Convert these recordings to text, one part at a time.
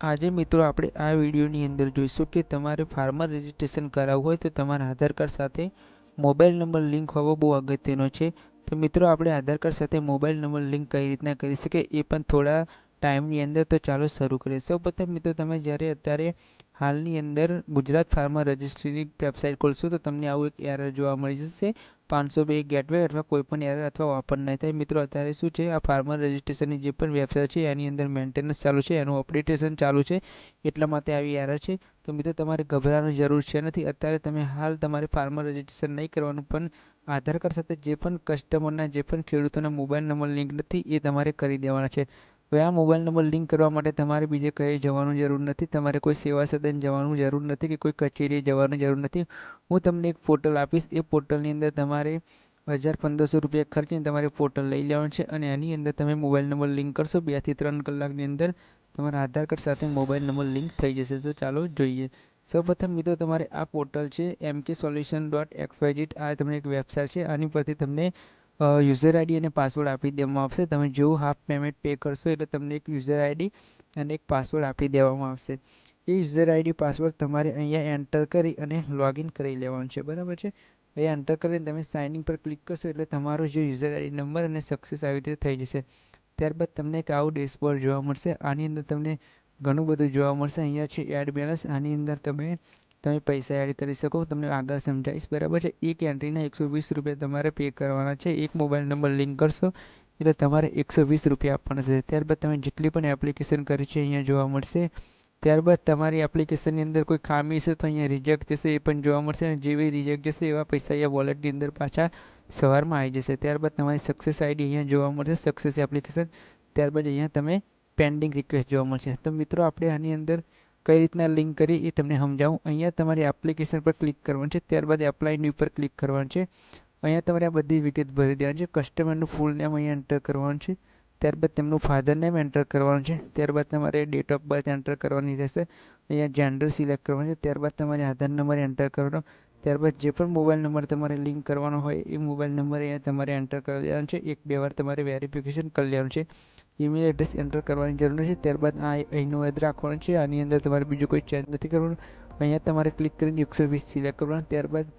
આજે મિત્રો આપણે આ વિડીયોની અંદર જોઈશું કે તમારે ફાર્મર રજિસ્ટ્રેશન કરાવવું હોય તો તમારા આધાર કાર્ડ સાથે મોબાઈલ નંબર લિંક હોવો બહુ અગત્યનો છે. તો મિત્રો આપણે આધાર કાર્ડ સાથે મોબાઈલ નંબર લિંક કઈ રીતના કરી શકીએ એ પણ થોડા ટાઈમની અંદર. તો ચાલો શરૂ કરીએ. સૌપ્રથમ મિત્રો તમે જ્યારે અત્યારે હાલની અંદર ગુજરાત ફાર્મર રજિસ્ટ્રીની વેબસાઇટ ખોલશો તો તમને આવું એક એરર જોવા મળી જશે. 502 ગેટવે અથવા કોઈ પણ એરર અથવા ઓપન નહીં થાય. મિત્રો અત્યારે શું છે, આ ફાર્મર રજિસ્ટ્રેશનની જે પણ વેબસાઇટ છે એની અંદર મેન્ટેનન્સ ચાલુ છે, એનું અપડેટેશન ચાલુ છે, એટલા માટે આવી એરર છે. તો મિત્રો તમારે ગભરાવાની જરૂર છે નથી. અત્યારે તમે હાલ તમારે ફાર્મર રજિસ્ટ્રેશન નહીં કરવાનું, પણ આધાર કાર્ડ સાથે જે પણ કસ્ટમરના જે પણ ખેડૂતોના મોબાઈલ નંબર લિંક નથી એ તમારે કરી દેવાના છે. હવે આ મોબાઈલ નંબર લિંક કરવા માટે તમારે બીજે કંઈ જવાનું જરૂર નથી. તમારે કોઈ સેવા સદન જવાનું જરૂર નથી કે કોઈ કચેરીએ જવાની જરૂર નથી. હું તમને એક પોર્ટલ આપીશ. એ પોર્ટલની અંદર તમારે 1000-1500 રૂપિયા ખર્ચીને તમારે પોર્ટલ લઈ લેવાનું છે અને એની અંદર તમે મોબાઈલ નંબર લિંક કરશો. 2 થી 3 કલાકની અંદર તમારા આધાર કાર્ડ સાથે મોબાઈલ નંબર લિંક થઈ જશે. તો ચાલો જોઈએ. સૌપ્રથમ મિત્રો તમારે આ પોર્ટલ છે mksolution.xyz. આ તમને એક વેબસાઇટ છે. આની પરથી તમને યુઝર આઈડી અને પાસવર્ડ આપી દેવામાં આવશે. તમે જેવું હાફ પેમેન્ટ પે કરશો એટલે તમને એક યુઝર આઈડી અને એક પાસવર્ડ આપી દેવામાં આવશે. એ યુઝર આઈડી પાસવર્ડ તમારે અહીંયા એન્ટર કરી અને લોગિન કરી લેવાનું છે. બરાબર છે. અહીંયા એન્ટર કરીને તમે સાઇન ઇન પર ક્લિક કરશો એટલે તમારો જે યુઝર આઈડી નંબર અને સક્સેસ આવી રીતે થઈ જશે. ત્યારબાદ તમને એક આવું ડેશબોર્ડ જોવા મળશે. આની અંદર તમને ઘણું બધું જોવા મળશે. અહીંયા છે એડ બેલેન્સ. આની અંદર તમે પૈસા એડ કરી શકો. તમને આગળ સમજાવીશ. બરાબર છે. એક એન્ટ્રીના 120 રૂપિયા તમારે પે કરવાના છે. એક મોબાઈલ નંબર લિંક કરશો એટલે તમારે 120 રૂપિયા આપવાના છે. ત્યારબાદ તમે જેટલી પણ એપ્લિકેશન કરી છે અહીંયા જોવા મળશે. ત્યારબાદ તમારી એપ્લિકેશનની અંદર કોઈ ખામી છે તો અહીંયા રિજેક્ટ જશે, એ પણ જોવા મળશે. અને જેવી રિજેક્ટ જશે એવા પૈસા અહીંયા વોલેટની અંદર પાછા સવારમાં આવી જશે. ત્યારબાદ તમારી સક્સેસ આઈડી અહીંયા જોવા મળશે, સક્સેસ એપ્લિકેશન. ત્યારબાદ અહીંયા તમે પેન્ડિંગ રિક્વેસ્ટ જોવા મળશે. તો મિત્રો આપણે આની અંદર કઈ રીતના લિંક કરી એ તમને સમજાવું. અહીંયા તમારી એપ્લિકેશન પર ક્લિક કરવાનું છે. ત્યારબાદ એપ્લાયની ઉપર ક્લિક કરવાનું છે. અહીંયા તમારે આ બધી વિગત ભરી દેવાની છે. કસ્ટમરનું ફૂલ નેમ અહીંયા એન્ટર કરવાનું છે. ત્યારબાદ તેમનું ફાધર નેમ એન્ટર કરવાનું છે. ત્યારબાદ તમારે ડેટ ઓફ બર્થ એન્ટર કરવાની રહેશે. અહીંયા જેન્ડર સિલેક્ટ કરવાનું છે. ત્યારબાદ તમારે આધાર નંબર એન્ટર કરવાનો. ત્યારબાદ જે પણ મોબાઈલ નંબર તમારે લિંક કરવાનો હોય એ મોબાઈલ નંબર અહીંયા તમારે એન્ટર કરી દેવાનો છે. 1-2 વાર તમારે વેરિફિકેશન કરી લેવાનું છે. ઈમેલ એડ્રેસ એન્ટર કરવાની જરૂર છે. ત્યારબાદ આ અહીંનું યાદ રાખવાનું છે. આની અંદર તમારે બીજું કોઈ ચેન્જ નથી કરવાનું. અહીંયા તમારે ક્લિક કરીને 120 સિલેક્ટ કરવાનું. ત્યારબાદ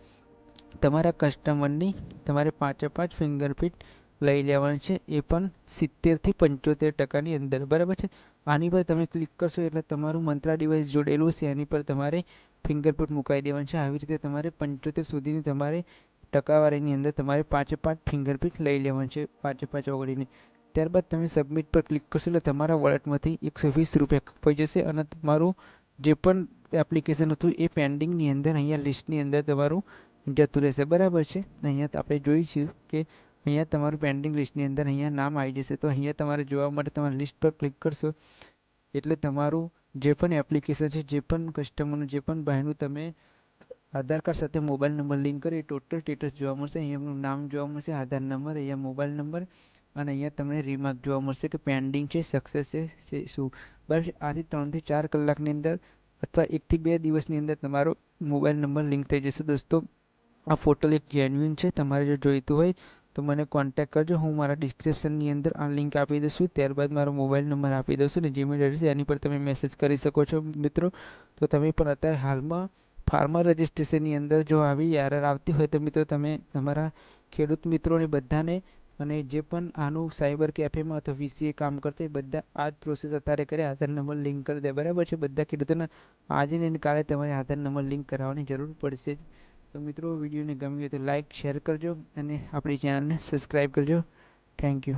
તમારા કસ્ટમરની તમારે 5/5 ફિંગરપ્રિન્ટ લઈ લેવાની છે. એ પણ 70 થી 75% અંદર. બરાબર છે. આની પર તમે ક્લિક કરશો એટલે તમારું મંત્રા ડિવાઇસ જોડેલું છે એની પર તમારે ફિંગરપ્રિન્ટ મુકાઈ દેવાનું છે. આવી રીતે તમારે 75 સુધીની તમારે ટકાવારીની અંદર તમારે 5/5 ફિંગરપ્રિન્ટ લઈ લેવાનું છે. 5/5 ઓગળીને ત્યારબાદ તમે સબમિટ પર ક્લિક કરશો એટલે તમારા વોલેટમાંથી 120 રૂપિયા કપાઈ જશે અને તમારું જે પણ એપ્લિકેશન હતું એ પેન્ડિંગની અંદર અહીંયા લિસ્ટની અંદર તમારું જતું રહેશે. બરાબર છે. અહીંયા આપણે જોઈશું કે અહીંયા તમારું પેન્ડિંગ લિસ્ટની અંદર અહીંયા નામ આવી જશે. તો અહીંયા તમારે જોવા માટે તમારા લિસ્ટ પર ક્લિક કરશો એટલે તમારું જે પણ એપ્લિકેશન છે, જે પણ કસ્ટમરનું, જે પણ ભાઈનું તમે આધાર કાર્ડ સાથે મોબાઈલ નંબર લિંક કરી ટોટલ સ્ટેટસ જોવા મળશે. અહીંયા એમનું નામ જોવા મળશે, આધાર નંબર, અહીંયા મોબાઈલ નંબર અને અહીંયા તમને રીમાર્ક જોવા મળશે કે પેન્ડિંગ છે, સક્સેસ છે, શું. બરાબર. આથી 3 થી 4 કલાકની અંદર અથવા 1 થી 2 દિવસની અંદર તમારો મોબાઈલ નંબર લિંક થઈ જશે. દોસ્તો, આ પોર્ટલ એક જેન્યુઇન છે. તમારે જો જોઈતું હોય તો મને કોન્ટેક્ટ કરજો. હું મારા ડિસ્ક્રિપ્શનની અંદર આ લિંક આપી દઈશું. ત્યારબાદ મારો મોબાઈલ નંબર આપી દઈશું અને જીમેલ એડ્રેસ એની પર તમે મેસેજ કરી શકો છો. મિત્રો, તો તમે પણ અત્યારે હાલમાં ફાર્મર રજિસ્ટ્રેશનની અંદર જો આવી એરર આવતી હોય તો મિત્રો તમે તમારા ખેડૂત મિત્રોને બધાને અને જે પણ આનું સાયબર કેફેમાં અથવા વીસીએ કામ કરતા બધા આ જ પ્રોસેસ અત્યારે કરે, આધાર નંબર લિંક કરી દે. બરાબર છે. બધા ખેડૂતોને આજે ને કાલે તમારે આધાર નંબર લિંક કરાવવાની જરૂર પડશે. તો મિત્રો, વિડીયોને ગમ્યું હોય તો લાઇક, શેર કરજો અને આપણી ચેનલને સબસ્ક્રાઈબ કરજો. Thank you.